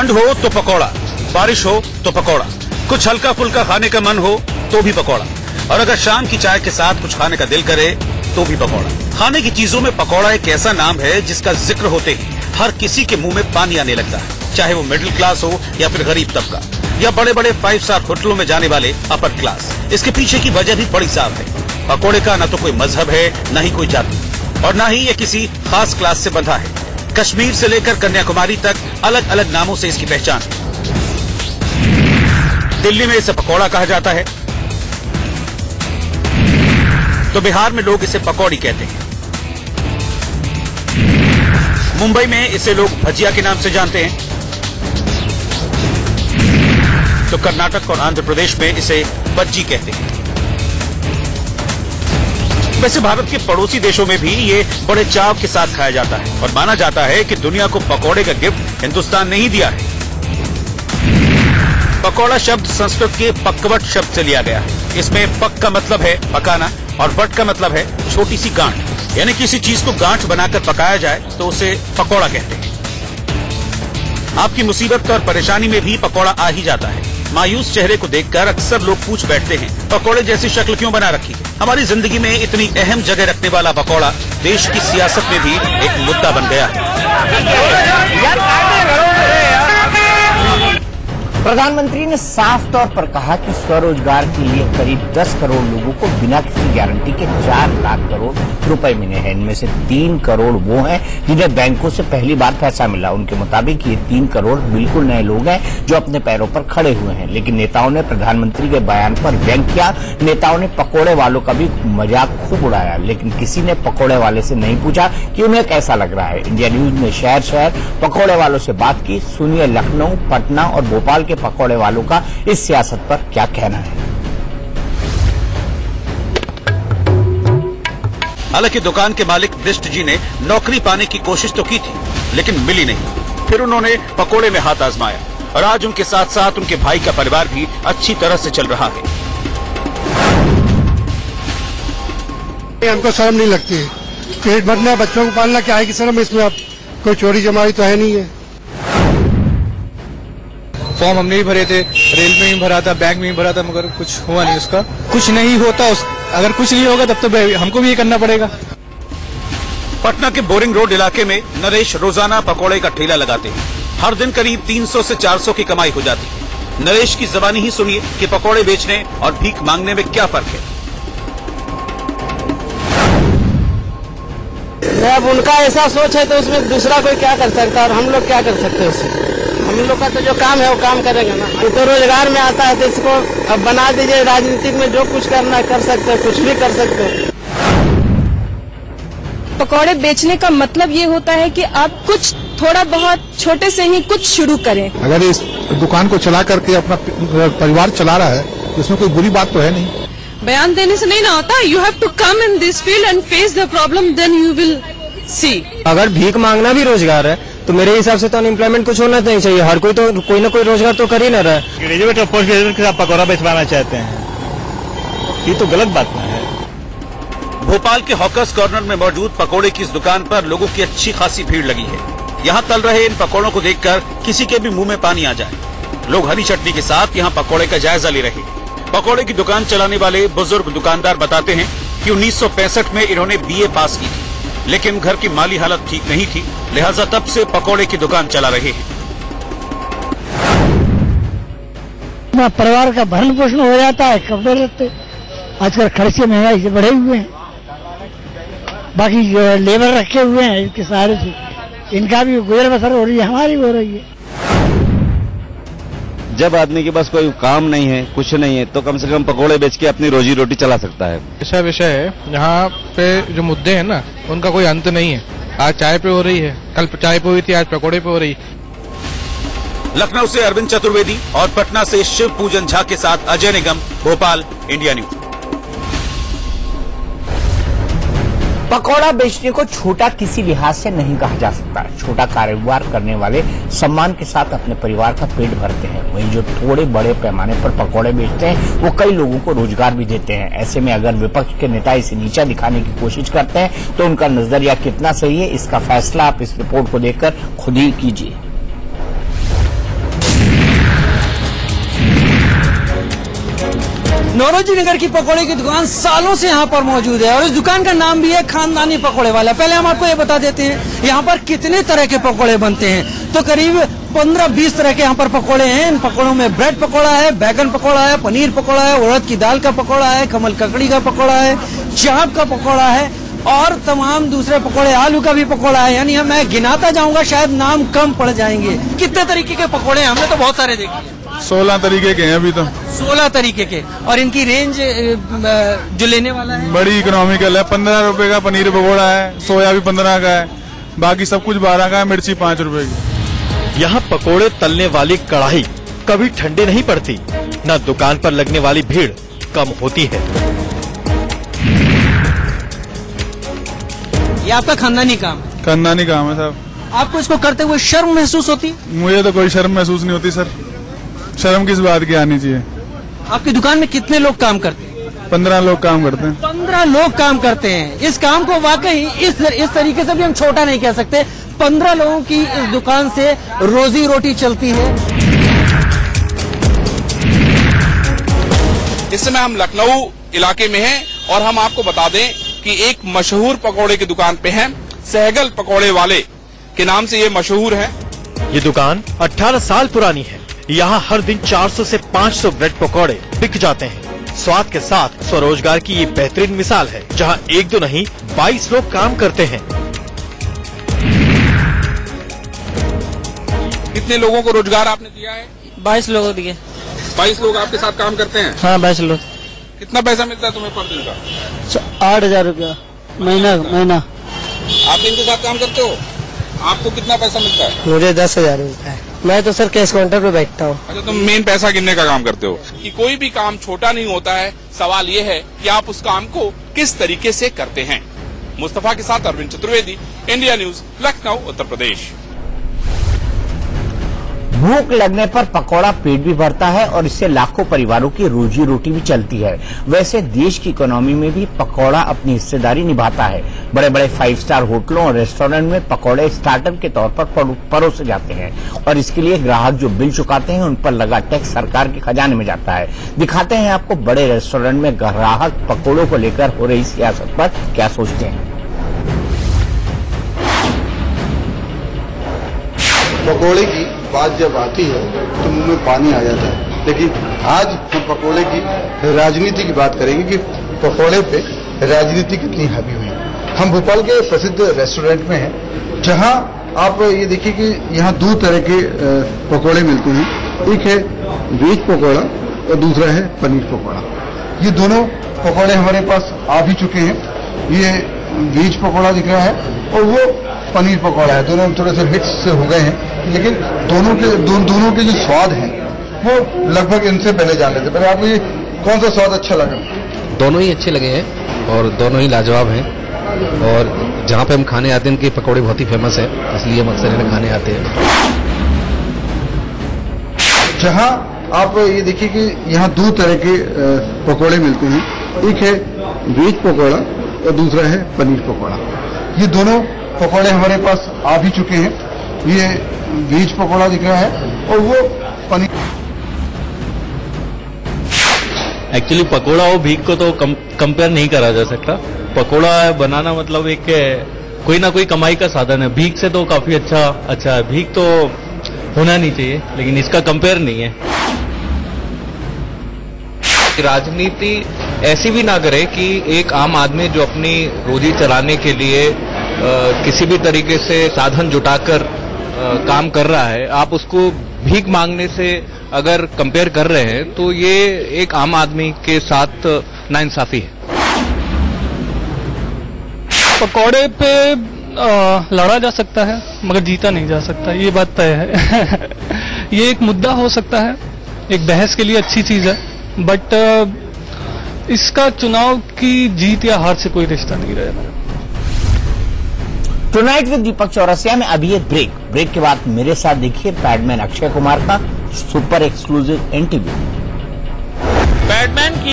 ठंड हो तो पकौड़ा, बारिश हो तो पकौड़ा, कुछ हल्का फुल्का खाने का मन हो तो भी पकौड़ा, और अगर शाम की चाय के साथ कुछ खाने का दिल करे तो भी पकौड़ा। खाने की चीजों में पकौड़ा एक ऐसा नाम है जिसका जिक्र होते ही हर किसी के मुंह में पानी आने लगता है, चाहे वो मिडिल क्लास हो या फिर गरीब तबका या बड़े बड़े 5 स्टार होटलों में जाने वाले अपर क्लास। इसके पीछे की वजह भी बड़ी साफ है। पकौड़े का न तो कोई मजहब है, न ही कोई जाति, और न ही ये किसी खास क्लास से बंधा है। कश्मीर से लेकर कन्याकुमारी तक अलग अलग नामों से इसकी पहचान है। दिल्ली में इसे पकौड़ा कहा जाता है, तो बिहार में लोग इसे पकौड़ी कहते हैं। मुंबई में इसे लोग भजिया के नाम से जानते हैं, तो कर्नाटक और आंध्र प्रदेश में इसे बज्जी कहते हैं। वैसे भारत के पड़ोसी देशों में भी ये बड़े चाव के साथ खाया जाता है और माना जाता है कि दुनिया को पकौड़े का गिफ्ट हिंदुस्तान ने ही दिया है। पकौड़ा शब्द संस्कृत के पक्वट शब्द से लिया गया है। इसमें पक का मतलब है पकाना और वट का मतलब है छोटी सी गांठ, यानी किसी चीज को गांठ बनाकर पकाया जाए तो उसे पकौड़ा कहते हैं। आपकी मुसीबत और परेशानी में भी पकौड़ा आ ही जाता है। मायूस चेहरे को देखकर अक्सर लोग पूछ बैठते हैं, पकौड़े जैसी शक्ल क्यों बना रखी है? हमारी जिंदगी में इतनी अहम जगह रखने वाला पकौड़ा देश की सियासत में भी एक मुद्दा बन गया है। प्रधानमंत्री ने साफ तौर पर कहा कि स्वरोजगार के लिए करीब 10 करोड़ लोगों को बिना किसी गारंटी के 4 लाख करोड़ रुपए मिले हैं। इनमें से 3 करोड़ वो हैं जिन्हें बैंकों से पहली बार पैसा मिला। उनके मुताबिक ये 3 करोड़ बिल्कुल नए लोग हैं जो अपने पैरों पर खड़े हुए हैं। लेकिन नेताओं ने प्रधानमंत्री के बयान पर व्यंग किया। नेताओं ने पकौड़े वालों का भी मजाक खूब उड़ाया, लेकिन किसी ने पकौड़े वाले से नहीं पूछा कि उन्हें कैसा लग रहा है। इंडिया न्यूज ने शहर शहर पकौड़े वालों से बात की। सुनिए लखनऊ, पटना और भोपाल पकौड़े वालों का इस सियासत पर क्या कहना है। हालांकि दुकान के मालिक बिष्ट जी ने नौकरी पाने की कोशिश तो की थी, लेकिन मिली नहीं। फिर उन्होंने पकौड़े में हाथ आजमाया और आज उनके साथ साथ उनके भाई का परिवार भी अच्छी तरह से चल रहा है। हमको शर्म नहीं लगती, पेट भरना, बच्चों को पालना, क्या है कि शर्म इसमें? अब कोई चोरी जमाई तो है नहीं है। फॉर्म हमने भी भरे थे, रेल में भी भरा था, बैंक में भी भरा था, मगर कुछ हुआ नहीं। उसका कुछ नहीं होता। अगर कुछ नहीं होगा तब तो हमको भी ये करना पड़ेगा। पटना के बोरिंग रोड इलाके में नरेश रोजाना पकौड़े का ठेला लगाते हैं। हर दिन करीब 300 से 400 की कमाई हो जाती है। नरेश की जबानी ही सुनिए कि पकौड़े बेचने और भीख मांगने में क्या फर्क है। अब उनका ऐसा सोच है तो उसमें दूसरा कोई क्या कर सकता है और हम लोग क्या कर सकते हैं उसमें? हम लोग का तो जो काम है वो काम करेंगे ना। ये तो रोजगार में आता है तो इसको अब बना दीजिए, राजनीतिक में जो कुछ करना है कर सकते हो, कुछ भी कर सकते हो। पकौड़े बेचने का मतलब ये होता है कि आप कुछ थोड़ा बहुत छोटे से ही कुछ शुरू करें। अगर इस दुकान को चला करके अपना परिवार चला रहा है तो इसमें कोई बुरी बात तो है नहीं। बयान देने से नहीं ना होता। You have to come in this field and face the problem, then you will see. अगर भीख मांगना भी रोजगार है तो मेरे हिसाब से तो अनएम्प्लॉयमेंट कुछ होना नहीं चाहिए। हर कोई तो कोई ना कोई रोजगार तो कर ही ना रहा है। ग्रेजुएट और पोस्ट ग्रेजुएट के साथ पकौड़ा बेचवाना चाहते हैं, ये तो गलत बात है। भोपाल के हॉकर्स कॉर्नर में मौजूद पकौड़े की इस दुकान पर लोगों की अच्छी खासी भीड़ लगी है। यहाँ तल रहे इन पकौड़ों को देखकर किसी के भी मुंह में पानी आ जाए। लोग हरी चटनी के साथ यहाँ पकौड़े का जायजा ले रहे हैं। पकौड़े की दुकान चलाने वाले बुजुर्ग दुकानदार बताते हैं कि 1965 में इन्होंने BA पास की थी, लेकिन घर की माली हालत ठीक नहीं थी, लिहाजा तब से पकौड़े की दुकान चला रहे हैं। परिवार का भरण पोषण हो जाता है, कपड़े लगते। आजकल खर्चे महंगाई से बढ़े हुए हैं, बाकी जो लेबर रखे हुए हैं इसके सहारे से इनका भी गुजर बसर हो रही है, हमारी भी हो रही है। जब आदमी के पास कोई काम नहीं है, कुछ नहीं है, तो कम से कम पकौड़े बेच के अपनी रोजी रोटी चला सकता है। ऐसा विषय है यहाँ पे जो मुद्दे हैं ना, उनका कोई अंत नहीं है। आज चाय पे हो रही है, कल चाय पे हुई थी, आज पकौड़े पे हो रही है। लखनऊ से अरविंद चतुर्वेदी और पटना से शिव पूजन झा के साथ अजय निगम, भोपाल, इंडिया न्यूज। पकौड़ा बेचने को छोटा किसी लिहाज से नहीं कहा जा सकता। छोटा कारोबार करने वाले सम्मान के साथ अपने परिवार का पेट भरते हैं, वहीं जो थोड़े बड़े पैमाने पर पकौड़े बेचते हैं वो कई लोगों को रोजगार भी देते हैं। ऐसे में अगर विपक्ष के नेता इसे नीचा दिखाने की कोशिश करते हैं तो उनका नजरिया कितना सही है, इसका फैसला आप इस रिपोर्ट को देखकर खुद ही कीजिए। नौरोजी नगर की पकौड़े की दुकान सालों से यहाँ पर मौजूद है और इस दुकान का नाम भी है खानदानी पकौड़े वाला। पहले हम आपको ये बता देते हैं यहाँ पर कितने तरह के पकौड़े बनते हैं। तो करीब 15-20 तरह के यहाँ पर पकौड़े हैं। इन पकौड़ों में ब्रेड पकौड़ा है, बैगन पकौड़ा है, पनीर पकौड़ा है, उड़द की दाल का पकौड़ा है, कमल ककड़ी का पकौड़ा है, चाप का पकौड़ा है और तमाम दूसरे पकौड़े, आलू का भी पकौड़ा है। यानी मैं गिनाता जाऊंगा शायद नाम कम पड़ जाएंगे। कितने तरीके के पकौड़े हैं? हमने तो बहुत सारे देखे। 16 तरीके के हैं अभी तो। 16 तरीके के। और इनकी रेंज जो लेने वाला है बड़ी इकोनॉमिकल है। 15 रुपए का पनीर पकौड़ा है, सोया भी 15 का है, बाकी सब कुछ 12 का है, मिर्ची 5 रुपए की। यहाँ पकोड़े तलने वाली कढ़ाई कभी ठंडी नहीं पड़ती, न दुकान पर लगने वाली भीड़ कम होती है। ये आपका खानदानी काम है? खानदानी काम है साहब। आपको इसको करते हुए शर्म महसूस होती? मुझे तो कोई शर्म महसूस नहीं होती सर। शर्म किस बात की आनी चाहिए। आपकी दुकान में कितने लोग काम करते हैं? 15 लोग काम करते हैं। 15 लोग काम करते हैं। इस काम को वाकई इस तरीके से भी हम छोटा नहीं कह सकते। 15 लोगों की इस दुकान से रोजी रोटी चलती है। इस समय हम लखनऊ इलाके में हैं और हम आपको बता दें कि एक मशहूर पकौड़े की दुकान पे हैं। सहगल पकौड़े वाले के नाम से ये मशहूर है। ये दुकान 18 साल पुरानी है। यहाँ हर दिन 400 से 500 ब्रेड पकौड़े बिक जाते हैं। स्वाद के साथ स्वरोजगार की ये बेहतरीन मिसाल है, जहाँ एक दो नहीं 22 लोग काम करते हैं। कितने लोगों को रोजगार आपने दिया है? 22 लोगों दिए। 22 लोग आपके साथ काम करते हैं? हाँ 22 लोग। कितना पैसा मिलता है तुम्हें पर दिन का? 8,000 रुपया महीना। आप इनके साथ काम करते हो, आपको कितना पैसा मिलता है? मुझे 10,000 मिलता है। मैं तो सर कैश काउंटर पे बैठता हूँ। अच्छा, तुम मेन पैसा गिनने का काम करते हो। कि कोई भी काम छोटा नहीं होता है, सवाल ये है कि आप उस काम को किस तरीके से करते हैं। मुस्तफा के साथ अरविंद चतुर्वेदी, इंडिया न्यूज, लखनऊ, उत्तर प्रदेश। भूख लगने पर पकौड़ा पेट भी भरता है और इससे लाखों परिवारों की रोजी रोटी भी चलती है। वैसे देश की इकोनॉमी में भी पकौड़ा अपनी हिस्सेदारी निभाता है। बड़े बड़े 5 स्टार होटलों और रेस्टोरेंट में पकौड़े स्टार्टर के तौर पर परोसे जाते हैं और इसके लिए ग्राहक जो बिल चुकाते हैं उन पर लगा टैक्स सरकार के खजाने में जाता है। दिखाते हैं आपको बड़े रेस्टोरेंट में ग्राहक पकौड़ों को लेकर हो रही सियासत पर क्या सोचते हैं। पकौड़े की बात जब आती है तो मुंह में पानी आ जाता है, लेकिन आज हम पकौड़े की राजनीति की बात करेंगे कि पकौड़े पे राजनीति कितनी हावी हुई। हम भोपाल के प्रसिद्ध रेस्टोरेंट में हैं, जहां आप ये देखिए कि यहाँ 2 तरह के पकौड़े मिलते हैं। एक है वेज पकौड़ा और दूसरा है पनीर पकौड़ा। ये दोनों पकौड़े हमारे पास आ भी चुके हैं। ये वेज पकौड़ा दिख रहा है और वो पनीर पकौड़ा है। दोनों थोड़े से मिक्स से हो गए हैं, लेकिन दोनों के जो स्वाद हैं वो लगभग इनसे पहले जान लेते। पहले आपको ये कौन सा स्वाद अच्छा लगा? दोनों ही अच्छे लगे हैं और दोनों ही लाजवाब हैं। और जहाँ पे हम खाने आते हैं उनके पकौड़े बहुत ही फेमस है, इसलिए हम अक्सर इन्हें खाने आते हैं। जहाँ आप ये देखिए कि यहाँ 2 तरह के पकौड़े मिलते हैं। एक है वेज पकौड़ा और दूसरा है पनीर पकौड़ा। ये दोनों पकौड़े हमारे पास आ भी चुके हैं। ये वेज पकौड़ा दिख रहा है और वो पनीर। एक्चुअली पकौड़ा और भीख को तो कंपेयर नहीं करा जा सकता। पकौड़ा बनाना मतलब एक कोई ना कोई कमाई का साधन है। भीख से तो काफी अच्छा है। भीख तो होना नहीं चाहिए, लेकिन इसका कंपेयर नहीं है। राजनीति ऐसी भी ना करे कि एक आम आदमी जो अपनी रोजी चलाने के लिए किसी भी तरीके से साधन जुटाकर काम कर रहा है, आप उसको भीख मांगने से अगर कंपेयर कर रहे हैं तो ये एक आम आदमी के साथ नाइंसाफी है। पकौड़े पे लड़ा जा सकता है मगर जीता नहीं जा सकता, ये बात तय है। ये एक मुद्दा हो सकता है, एक बहस के लिए अच्छी चीज है, बट इसका चुनाव की जीत या हार से कोई रिश्ता नहीं रहेगा। टुनाइट विद दीपक चौरसिया में अभी एक ब्रेक के बाद मेरे साथ देखिए पैडमैन अक्षय कुमार का सुपर एक्सक्लूसिव इंटरव्यू। पैडमैन की